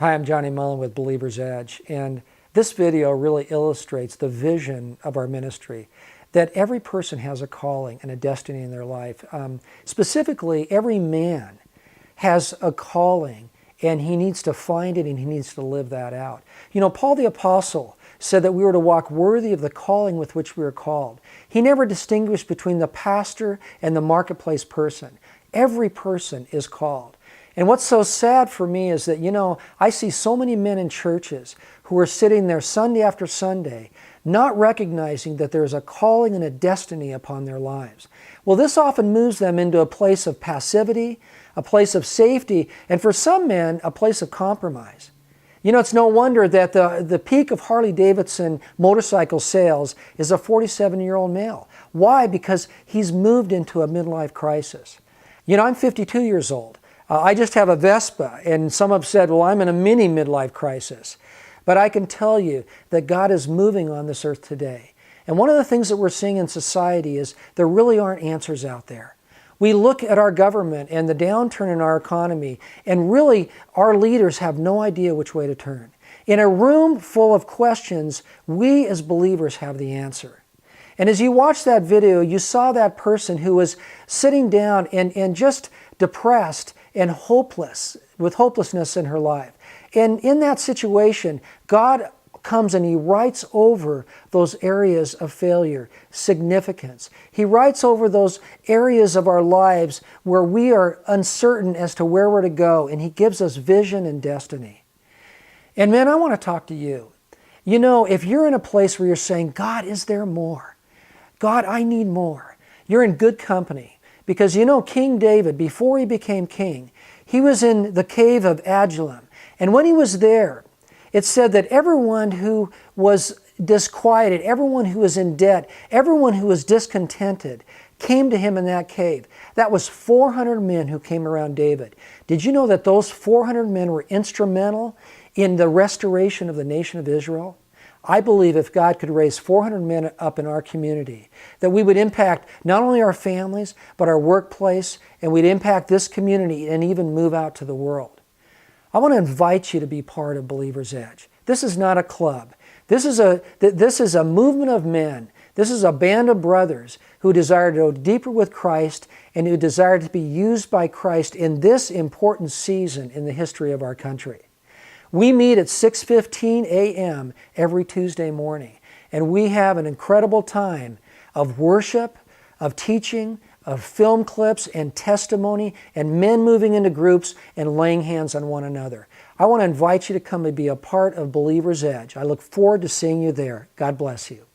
Hi, I'm Johnny Mullen with Believer's Edge, and this video really illustrates the vision of our ministry, that every person has a calling and a destiny in their life. Specifically, every man has a calling, and he needs to find it and he needs to live that out. You know, Paul the Apostle said that we were to walk worthy of the calling with which we were called. He never distinguished between the pastor and the marketplace person. Every person is called. And what's so sad for me is that, you know, I see so many men in churches who are sitting there Sunday after Sunday, not recognizing that there's a calling and a destiny upon their lives. Well, this often moves them into a place of passivity, a place of safety, and for some men, a place of compromise. You know, it's no wonder that the peak of Harley-Davidson motorcycle sales is a 47-year-old male. Why? Because he's moved into a midlife crisis. You know, I'm 52 years old. I just have a Vespa, and some have said, well, I'm in a mini midlife crisis. But I can tell you that God is moving on this earth today. And one of the things that we're seeing in society is there really aren't answers out there. We look at our government and the downturn in our economy, and really our leaders have no idea which way to turn. In a room full of questions, we as believers have the answer. And as you watched that video, you saw that person who was sitting down and just depressed and hopeless, with hopelessness in her life. And in that situation, God comes and He writes over those areas of failure, significance. He writes over those areas of our lives where we are uncertain as to where we're to go, and He gives us vision and destiny. And man, I want to talk to you. You know, if you're in a place where you're saying, God, is there more? God, I need more. You're in good company. Because you know, King David, before he became king, he was in the cave of Adullam. And when he was there, it said that everyone who was disquieted, everyone who was in debt, everyone who was discontented came to him in that cave. That was 400 men who came around David. Did you know that those 400 men were instrumental in the restoration of the nation of Israel? I believe if God could raise 400 men up in our community, that we would impact not only our families, but our workplace, and we'd impact this community and even move out to the world. I want to invite you to be part of Believer's Edge. This is not a club. This is a movement of men. This is a band of brothers who desire to go deeper with Christ and who desire to be used by Christ in this important season in the history of our country. We meet at 6:15 a.m. every Tuesday morning, and we have an incredible time of worship, of teaching, of film clips and testimony, and men moving into groups and laying hands on one another. I want to invite you to come and be a part of Believer's Edge. I look forward to seeing you there. God bless you.